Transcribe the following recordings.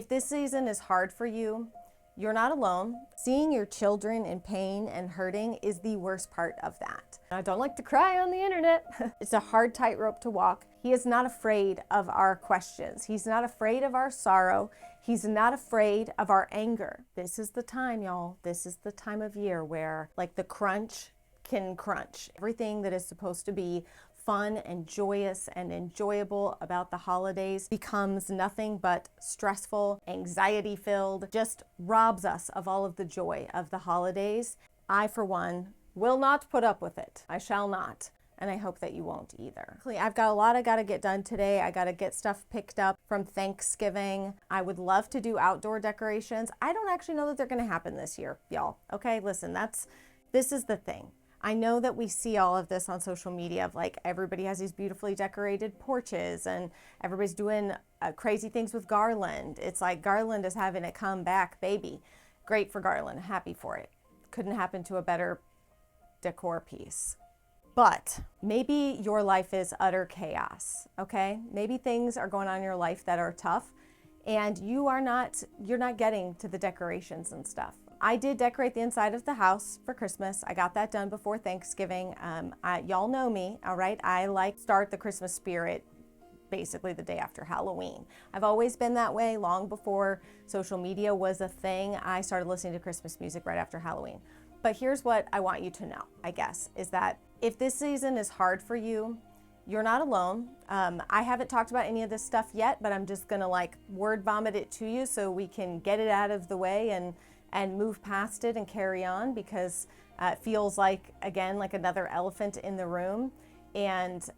If this season is hard for you, you're not alone. Seeing your children in pain and hurting is the worst part of that. I don't like to cry on the internet. It's a hard tightrope to walk. He is not afraid of our questions. He's not afraid of our sorrow. He's not afraid of our anger. This is the time, y'all. This is the time of year where like the crunch can crunch. Everything that is supposed to be fun and joyous and enjoyable about the holidays becomes nothing but stressful, anxiety-filled, just robs us of all of the joy of the holidays. I, for one, will not put up with it. I shall not. And I hope that you won't either. I've got a lot I gotta get done today. I gotta get stuff picked up from Thanksgiving. I would love to do outdoor decorations. I don't actually know that they're gonna happen this year, y'all. Okay, listen, this is the thing. I know that we see all of this on social media of like everybody has these beautifully decorated porches and everybody's doing crazy things with Garland. It's like Garland is having a comeback baby. Great for Garland, happy for it. Couldn't happen to a better decor piece. But maybe your life is utter chaos, okay? Maybe things are going on in your life that are tough and you're not getting to the decorations and stuff. I did decorate the inside of the house for Christmas. I got that done before Thanksgiving. Y'all know me, all right? I like start the Christmas spirit basically the day after Halloween. I've always been that way. Long before social media was a thing, I started listening to Christmas music right after Halloween. But here's what I want you to know, I guess, is that if this season is hard for you, you're not alone. I haven't talked about any of this stuff yet, but I'm just gonna like word vomit it to you so we can get it out of the way and move past it and carry on, because it feels like, again, like another elephant in the room. And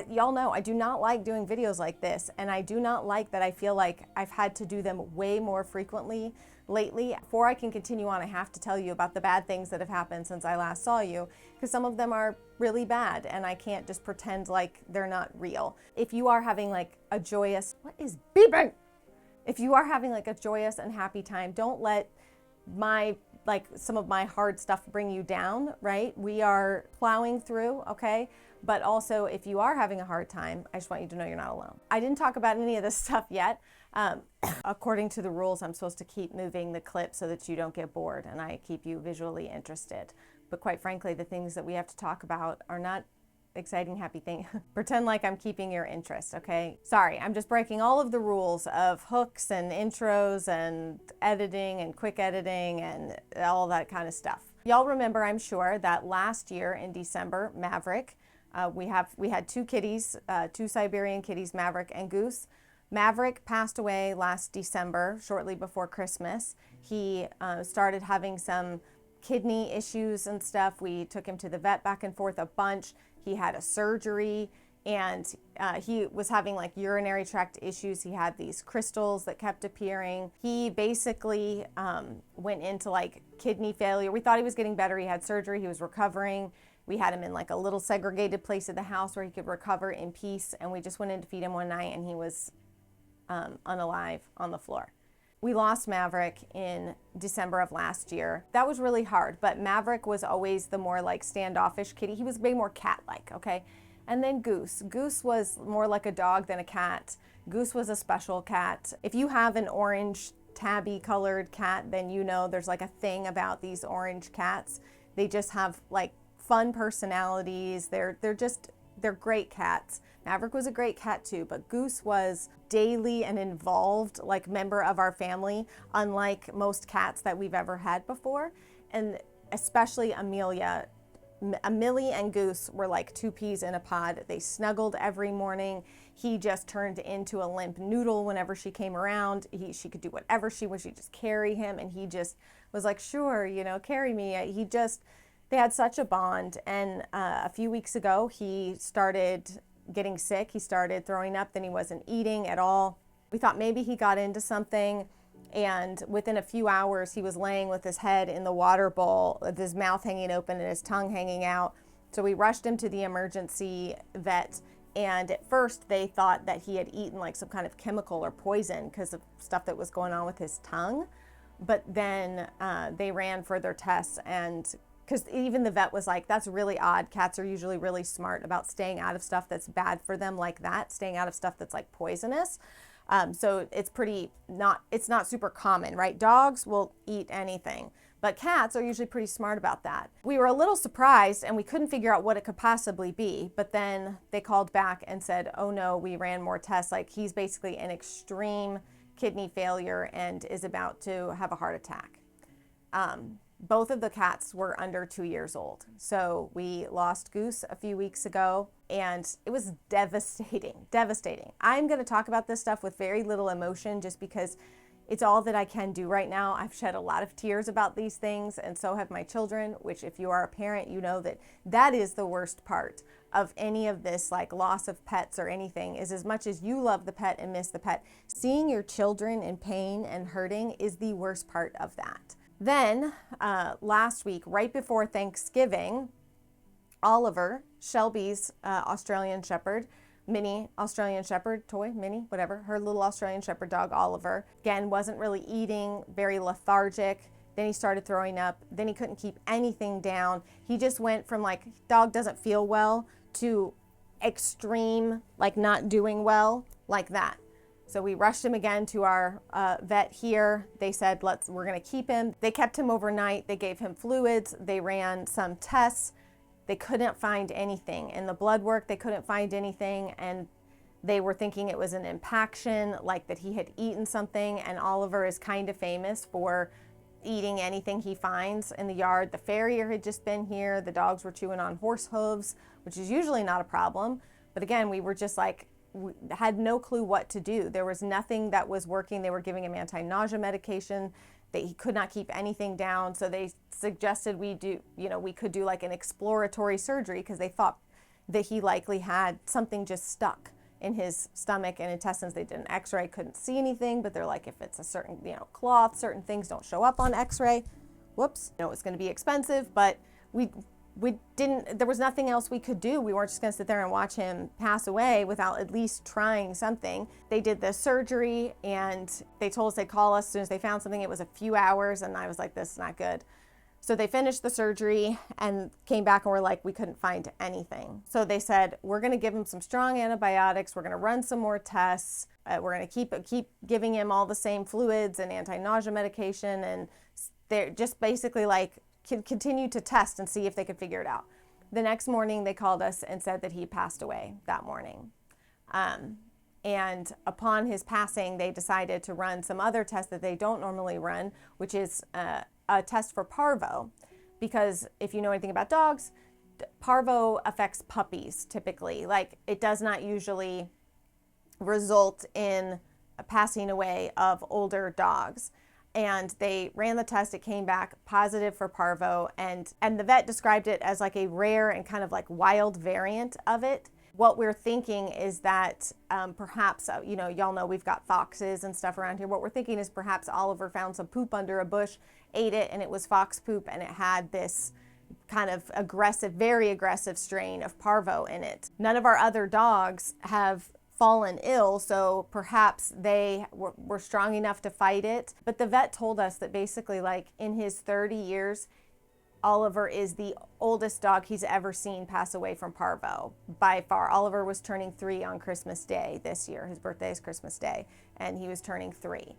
y'all know I do not like doing videos like this, and I do not like that I feel like I've had to do them way more frequently lately. Before I can continue on, I have to tell you about the bad things that have happened since I last saw you, because some of them are really bad and I can't just pretend like they're not real. If you are having like a joyous, what is beeping? If you are having like a joyous and happy time, don't let some of my hard stuff bring you down, right? We are plowing through, okay? But also, if you are having a hard time, I just want you to know you're not alone. I didn't talk about any of this stuff yet. According to the rules, I'm supposed to keep moving the clip so that you don't get bored and I keep you visually interested. But quite frankly, the things that we have to talk about are not exciting, happy thing. Pretend like I'm keeping your interest, okay? Sorry, I'm just breaking all of the rules of hooks and intros and editing and quick editing and all that kind of stuff. Y'all remember, I'm sure, that last year in December, Maverick, we had two kitties, two Siberian kitties, Maverick and Goose. Maverick passed away last December, shortly before Christmas. He started having some kidney issues and stuff. We took him to the vet back and forth a bunch. He had a surgery and he was having like urinary tract issues. He had these crystals that kept appearing. He basically went into like kidney failure. We thought he was getting better. He had surgery. He was recovering. We had him in like a little segregated place of the house where he could recover in peace. And we just went in to feed him one night and he was unalive on the floor. We lost Maverick in December of last year. That was really hard, but Maverick was always the more like standoffish kitty. He was way more cat-like, okay? And then Goose. Goose was more like a dog than a cat. Goose was a special cat. If you have an orange tabby colored cat, then you know there's like a thing about these orange cats. They just have like fun personalities. They're great cats. Maverick was a great cat too, but Goose was daily and involved like member of our family, unlike most cats that we've ever had before. And especially Amelia. Millie and Goose were like two peas in a pod. They snuggled every morning. He just turned into a limp noodle whenever she came around. She could do whatever she would. She'd just carry him and he just was like, sure, carry me. They had such a bond. And a few weeks ago, he started getting sick. He started throwing up, then he wasn't eating at all. We thought maybe he got into something, and within a few hours he was laying with his head in the water bowl with his mouth hanging open and his tongue hanging out. So we rushed him to the emergency vet, and at first they thought that he had eaten like some kind of chemical or poison because of stuff that was going on with his tongue. But then they ran further tests, and because even the vet was like, that's really odd. Cats are usually really smart about staying out of stuff that's bad for them like that, staying out of stuff that's like poisonous. So it's not super common, right? Dogs will eat anything, but cats are usually pretty smart about that. We were a little surprised and we couldn't figure out what it could possibly be, but then they called back and said, oh no, we ran more tests. Like, he's basically in extreme kidney failure and is about to have a heart attack. Both of the cats were under 2 years old. So we lost Goose a few weeks ago and it was devastating, devastating. I'm going to talk about this stuff with very little emotion just because it's all that I can do right now. I've shed a lot of tears about these things and so have my children, which if you are a parent, you know that that is the worst part of any of this, like loss of pets or anything, is as much as you love the pet and miss the pet, seeing your children in pain and hurting is the worst part of that. Then last week, right before Thanksgiving, Oliver, Shelby's Australian Shepherd, mini Australian Shepherd, toy, mini, whatever, her little Australian Shepherd dog, Oliver, again, wasn't really eating, very lethargic. Then he started throwing up. Then he couldn't keep anything down. He just went from like, dog doesn't feel well to extreme, like not doing well, like that. So we rushed him again to our vet here. They said, we're gonna keep him. They kept him overnight. They gave him fluids. They ran some tests. They couldn't find anything. In the blood work, they couldn't find anything. And they were thinking it was an impaction, like that he had eaten something. And Oliver is kind of famous for eating anything he finds in the yard. The farrier had just been here. The dogs were chewing on horse hooves, which is usually not a problem. But again, we were just like, we had no clue what to do. There was nothing that was working. They were giving him anti-nausea medication. He could not keep anything down. So they suggested we could do like an exploratory surgery because they thought that he likely had something just stuck in his stomach and intestines. They did an x-ray, couldn't see anything, but they're like, if it's a certain, cloth, certain things don't show up on x-ray. Whoops. It's going to be expensive, but there was nothing else we could do. We weren't just going to sit there and watch him pass away without at least trying something. They did the surgery and they told us they'd call us as soon as they found something. It was a few hours and I was like, this is not good. So they finished the surgery and came back and were like, we couldn't find anything. So they said, we're going to give him some strong antibiotics. We're going to run some more tests. We're going to keep giving him all the same fluids and anti-nausea medication. And they're just basically like, continue to test and see if they could figure it out. The next morning they called us and said that he passed away that morning. And upon his passing, they decided to run some other tests that they don't normally run, which is a test for parvo. Because if you know anything about dogs, parvo affects puppies typically. Like, it does not usually result in a passing away of older dogs. And they ran the test, it came back positive for parvo, and the vet described it as like a rare and kind of like wild variant of it. What we're thinking is that perhaps, y'all know we've got foxes and stuff around here. What we're thinking is perhaps Oliver found some poop under a bush, ate it, and it was fox poop, and it had this kind of aggressive, very aggressive strain of parvo in it. None of our other dogs have fallen ill, so perhaps they were strong enough to fight it. But the vet told us that basically, like, in his 30 years, Oliver is the oldest dog he's ever seen pass away from parvo by far. Oliver was turning 3 on Christmas Day this year. His birthday is Christmas Day, and he was turning 3.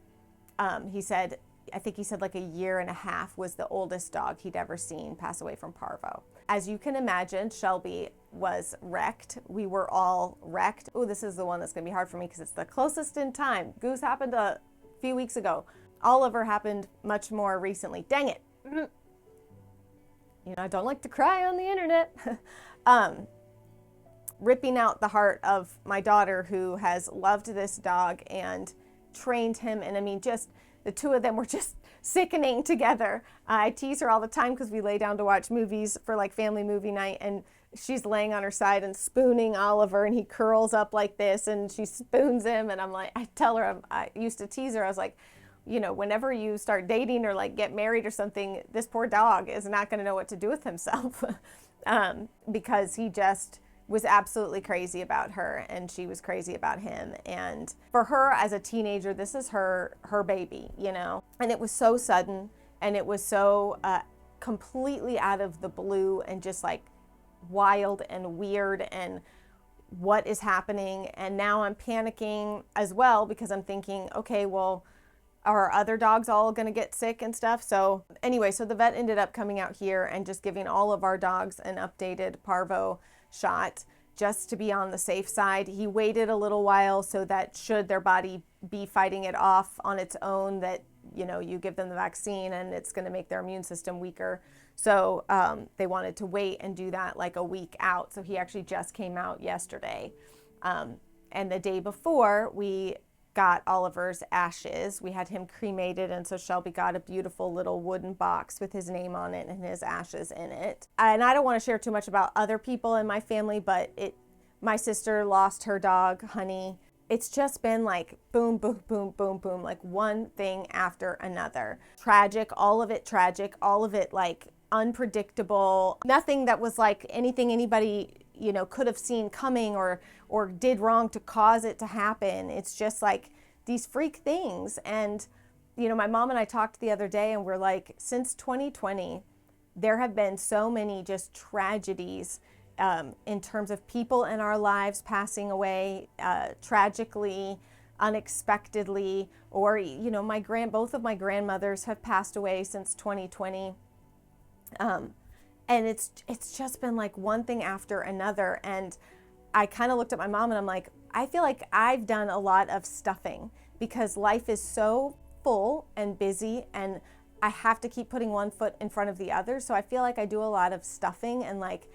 I think he said like a year and a half was the oldest dog he'd ever seen pass away from parvo. As you can imagine, Shelby was wrecked. We were all wrecked. Oh, this is the one that's gonna be hard for me because it's the closest in time. Goose happened a few weeks ago. Oliver happened much more recently. Dang it. I don't like to cry on the internet. Ripping out the heart of my daughter, who has loved this dog and trained him. And I mean, just the two of them were just sickening together. I tease her all the time because we lay down to watch movies for like family movie night, and she's laying on her side and spooning Oliver, and he curls up like this and she spoons him. And I'm like, I tell her, I used to tease her. I was like, whenever you start dating or like get married or something, this poor dog is not going to know what to do with himself because he just was absolutely crazy about her and she was crazy about him. And for her as a teenager, this is her baby, and it was so sudden and it was so completely out of the blue and just like wild and weird. And what is happening. And now I'm panicking as well because I'm thinking, okay, well, are other dogs all going to get sick and stuff? So anyway, so the vet ended up coming out here and just giving all of our dogs an updated parvo shot just to be on the safe side. He waited a little while so that should their body be fighting it off on its own, that, you know, you give them the vaccine and it's going to make their immune system weaker. So they wanted to wait and do that like a week out. So he actually just came out yesterday. And the day before, we got Oliver's ashes. We had him cremated, and so Shelby got a beautiful little wooden box with his name on it and his ashes in it. And I don't want to share too much about other people in my family, but my sister lost her dog, Honey. It's just been like boom, boom, boom, boom, boom, like one thing after another. Tragic, all of it tragic, all of it like unpredictable. Nothing that was like anything anybody, you know, could have seen coming or did wrong to cause it to happen. It's just like these freak things. And, you know, my mom and I talked the other day and we're like, since 2020, there have been so many just tragedies in terms of people in our lives passing away tragically, unexpectedly, or, you know, both of my grandmothers have passed away since 2020. And it's just been like one thing after another. And I kind of looked at my mom and I'm like, I feel like I've done a lot of stuffing because life is so full and busy and I have to keep putting one foot in front of the other. So I feel like I do a lot of stuffing and like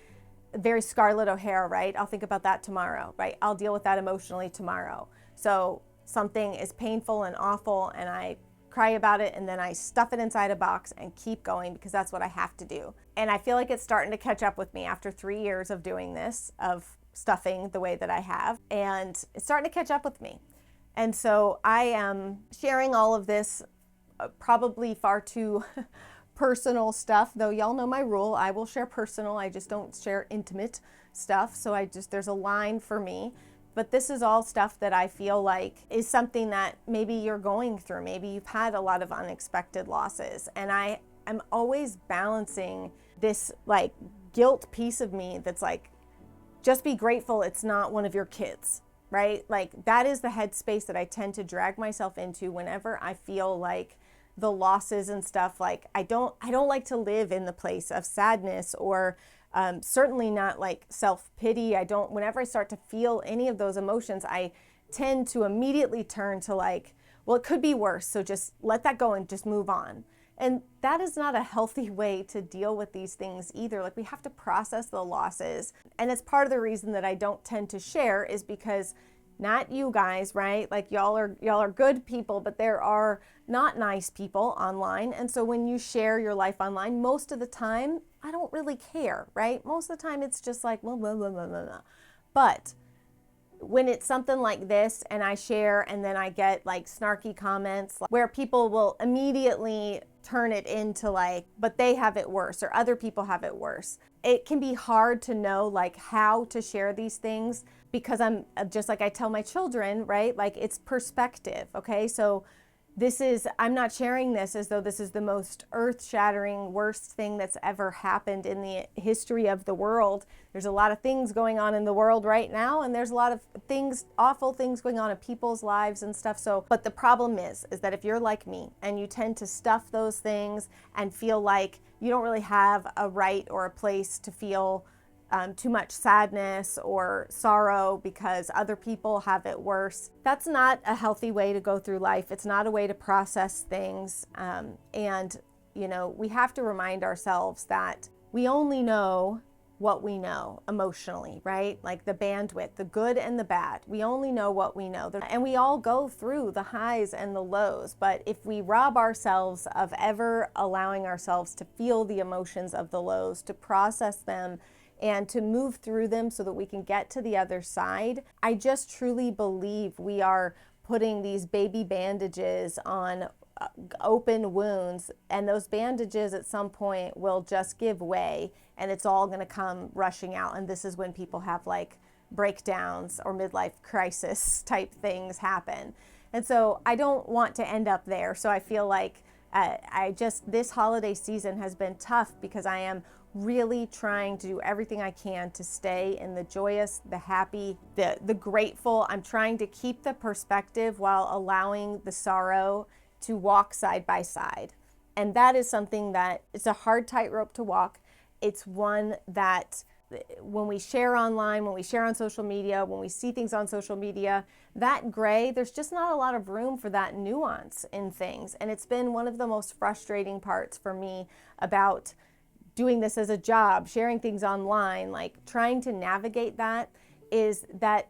very Scarlett O'Hara, right? I'll think about that tomorrow, right? I'll deal with that emotionally tomorrow. So something is painful and awful and I cry about it and then I stuff it inside a box and keep going because that's what I have to do. And I feel like it's starting to catch up with me after 3 years of doing this, of stuffing the way that I have, and it's starting to catch up with me. And so I am sharing all of this probably far too personal stuff, though y'all know my rule. I will share personal, I just don't share intimate stuff. So there's a line for me. But this is all stuff that I feel like is something that maybe you're going through. Maybe you've had a lot of unexpected losses. And I am always balancing this like guilt piece of me that's like, just be grateful it's not one of your kids, right? Like that is the headspace that I tend to drag myself into whenever I feel like the losses and stuff. Like I don't like to live in the place of sadness or certainly not like self-pity. Whenever I start to feel any of those emotions, I tend to immediately turn to like, well, it could be worse. So just let that go and just move on. And that is not a healthy way to deal with these things either. Like we have to process the losses. And it's part of the reason that I don't tend to share is because not you guys, right? Like y'all are good people, but there are not nice people online. And so when you share your life online, most of the time, I don't really care, right? Most of the time it's just like, blah, blah, blah, blah, blah. But when it's something like this and I share and then I get like snarky comments where people will immediately turn it into like, but they have it worse or other people have it worse. It can be hard to know like how to share these things because I'm just like I tell my children, right? Like it's perspective, okay? So I'm not sharing this as though this is the most earth-shattering, worst thing that's ever happened in the history of the world. There's a lot of things going on in the world right now, and there's a lot of things, awful things going on in people's lives and stuff. So, but the problem is that if you're like me and you tend to stuff those things and feel like you don't really have a right or a place to feel too much sadness or sorrow because other people have it worse. That's not a healthy way to go through life. It's not a way to process things. And, you know, we have to remind ourselves that we only know what we know emotionally, right? Like the bandwidth, the good and the bad. We only know what we know. And we all go through the highs and the lows. But if we rob ourselves of ever allowing ourselves to feel the emotions of the lows, to process them, and to move through them so that we can get to the other side. I just truly believe we are putting these baby bandages on open wounds, and those bandages at some point will just give way and it's all going to come rushing out. And this is when people have like breakdowns or midlife crisis type things happen. And so I don't want to end up there. So I feel like This holiday season has been tough because I am really trying to do everything I can to stay in the joyous, the happy, the grateful. I'm trying to keep the perspective while allowing the sorrow to walk side by side. And that is something that it's a hard tightrope to walk. It's one that when we share online, when we share on social media, when we see things on social media, that gray, there's just not a lot of room for that nuance in things. And it's been one of the most frustrating parts for me about doing this as a job, sharing things online, like trying to navigate that, is that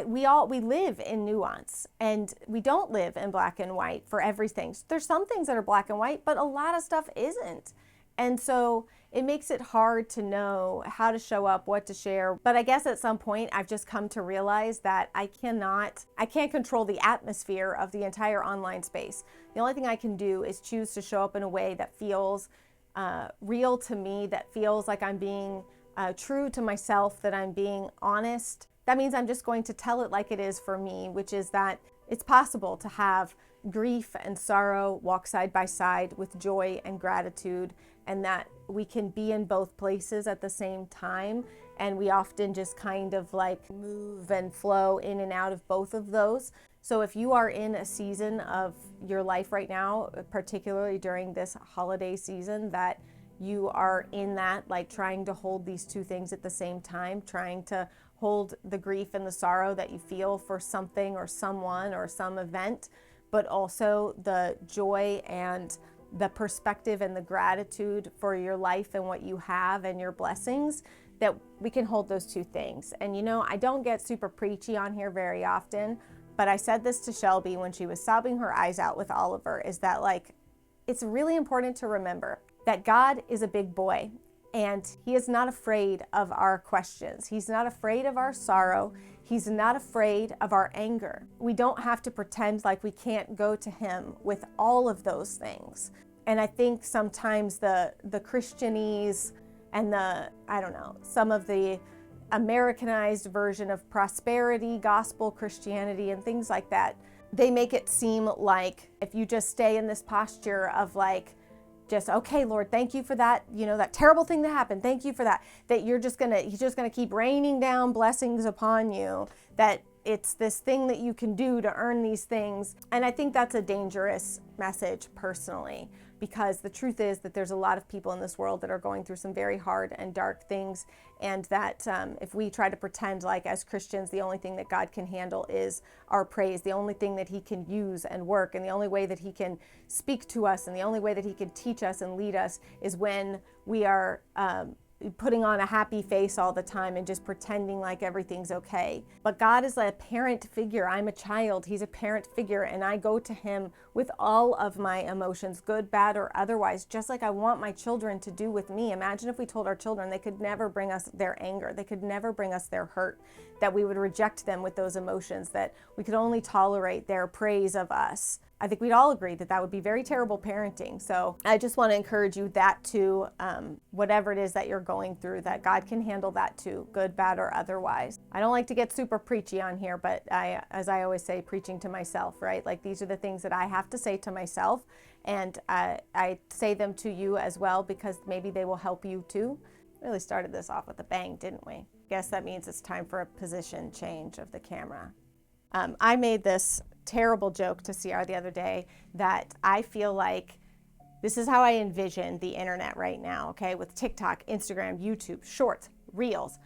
we live in nuance, and we don't live in black and white for everything. There's some things that are black and white, but a lot of stuff isn't. And so it makes it hard to know how to show up, what to share. But I guess at some point I've just come to realize that I can't control the atmosphere of the entire online space. The only thing I can do is choose to show up in a way that feels real to me, that feels like I'm being true to myself, that I'm being honest. That means I'm just going to tell it like it is for me, which is that it's possible to have grief and sorrow walk side by side with joy and gratitude, and that we can be in both places at the same time. And we often just kind of like move and flow in and out of both of those. So if you are in a season of your life right now, particularly during this holiday season, that you are in that, like trying to hold these two things at the same time, trying to hold the grief and the sorrow that you feel for something or someone or some event, but also the joy and the perspective and the gratitude for your life and what you have and your blessings, that we can hold those two things. And you know, I don't get super preachy on here very often, but I said this to Shelby when she was sobbing her eyes out with Oliver, is that like, it's really important to remember that God is a big boy, and he is not afraid of our questions. He's not afraid of our sorrow. He's not afraid of our anger. We don't have to pretend like we can't go to him with all of those things. And I think sometimes the Christianese and some of the Americanized version of prosperity, gospel Christianity, and things like that, they make it seem like if you just stay in this posture of like, just, okay, Lord, thank you for that, that terrible thing that happened. Thank you for that, that he's just gonna keep raining down blessings upon you, that it's this thing that you can do to earn these things. And I think that's a dangerous message personally, because the truth is that there's a lot of people in this world that are going through some very hard and dark things, and that if we try to pretend like as Christians the only thing that God can handle is our praise, the only thing that he can use and work, and the only way that he can speak to us, and the only way that he can teach us and lead us is when we are putting on a happy face all the time and just pretending like everything's okay. But God is a parent figure. I'm a child. He's a parent figure, and I go to him with all of my emotions, good, bad, or otherwise, just like I want my children to do with me. Imagine if we told our children they could never bring us their anger, they could never bring us their hurt, that we would reject them with those emotions, that we could only tolerate their praise of us. I think we'd all agree that that would be very terrible parenting. So I just want to encourage you that too, whatever it is that you're going through, that God can handle that too, good, bad, or otherwise. I don't like to get super preachy on here, but as I always say, preaching to myself, right? Like these are the things that I have to say to myself, and I say them to you as well, because maybe they will help you too. Really started this off with a bang, didn't we? Guess that means it's time for a position change of the camera. I made this terrible joke to CR the other day that I feel like this is how I envision the internet right now, okay? With TikTok, Instagram, YouTube, Shorts, Reels,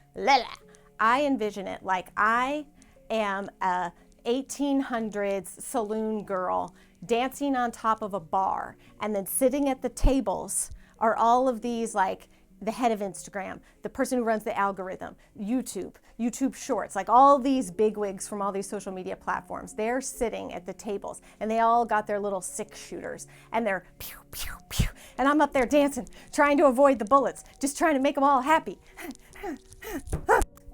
I envision it like I am a 1800s saloon girl dancing on top of a bar, and then sitting at the tables are all of these, like the head of Instagram, the person who runs the algorithm, YouTube Shorts, like all these bigwigs from all these social media platforms. They're sitting at the tables, and they all got their little 6-shooters, and they're pew, pew, pew. And I'm up there dancing, trying to avoid the bullets, just trying to make them all happy.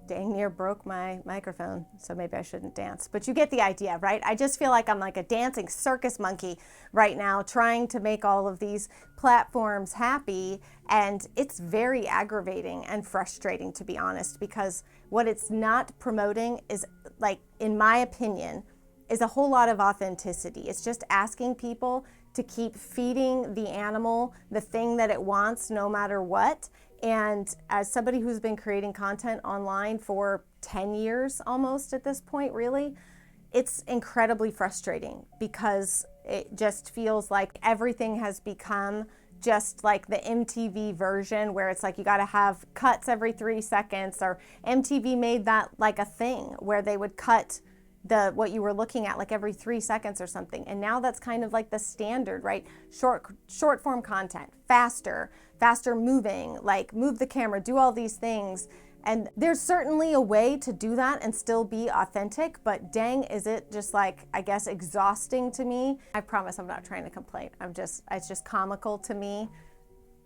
Dang near broke my microphone, so maybe I shouldn't dance. But you get the idea, right? I just feel like I'm like a dancing circus monkey right now, trying to make all of these platforms happy. And it's very aggravating and frustrating, to be honest, because what it's not promoting is, like, in my opinion, is a whole lot of authenticity. It's just asking people to keep feeding the animal the thing that it wants no matter what. And as somebody who's been creating content online for 10 years almost at this point, really, it's incredibly frustrating because it just feels like everything has become just like the MTV version where it's like you got to have cuts every 3 seconds, or MTV made that like a thing where they would cut what you were looking at like every 3 seconds or something. And now that's kind of like the standard, right? Short form content, faster moving, like move the camera, do all these things. And there's certainly a way to do that and still be authentic, but dang, is it just like, I guess, exhausting to me. I promise I'm not trying to complain. It's just comical to me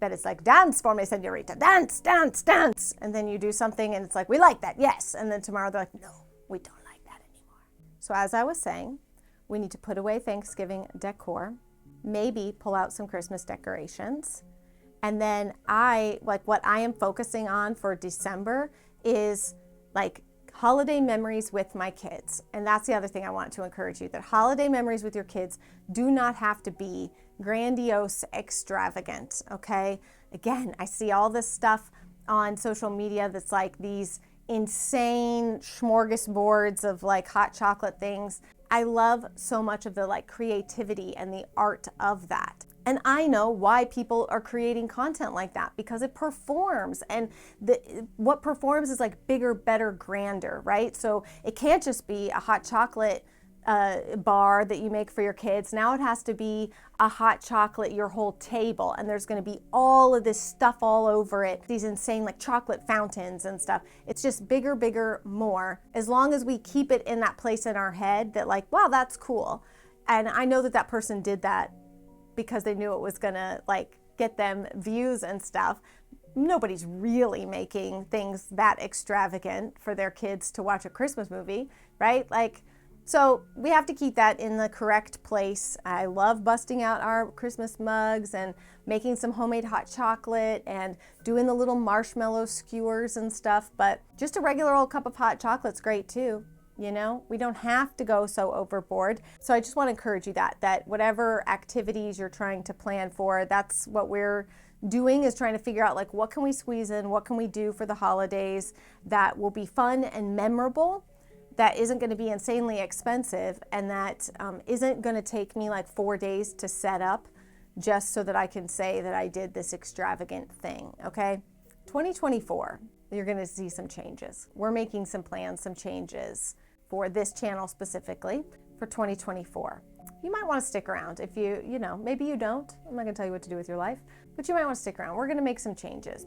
that it's like, dance for me, senorita, dance, dance, dance. And then you do something and it's like, we like that, yes. And then tomorrow they're like, no, we don't like that anymore. So as I was saying, we need to put away Thanksgiving decor, maybe pull out some Christmas decorations. And then what I am focusing on for December is like holiday memories with my kids. And that's the other thing I want to encourage you, that holiday memories with your kids do not have to be grandiose, extravagant, okay? Again, I see all this stuff on social media that's like these insane smorgasbords of like hot chocolate things. I love so much of the like creativity and the art of that. And I know why people are creating content like that, because it performs, and what performs is like bigger, better, grander, right? So it can't just be a hot chocolate bar that you make for your kids. Now it has to be a hot chocolate, your whole table, and there's going to be all of this stuff all over it, these insane like chocolate fountains and stuff. It's just bigger, bigger, more, as long as we keep it in that place in our head that like, wow, that's cool. And I know that person did that because they knew it was gonna like get them views and stuff. Nobody's really making things that extravagant for their kids to watch a Christmas movie, right? Like, so we have to keep that in the correct place. I love busting out our Christmas mugs and making some homemade hot chocolate and doing the little marshmallow skewers and stuff, but just a regular old cup of hot chocolate's great too. You know, we don't have to go so overboard. So I just want to encourage you that whatever activities you're trying to plan for, that's what we're doing, is trying to figure out like, what can we squeeze in, what can we do for the holidays that will be fun and memorable, that isn't going to be insanely expensive, and that isn't going to take me like 4 days to set up just so that I can say that I did this extravagant thing, okay? 2024, you're going to see some changes. We're making some plans, some changes for this channel specifically for 2024. You might want to stick around if you know, maybe you don't. I'm not going to tell you what to do with your life, but you might want to stick around. We're going to make some changes.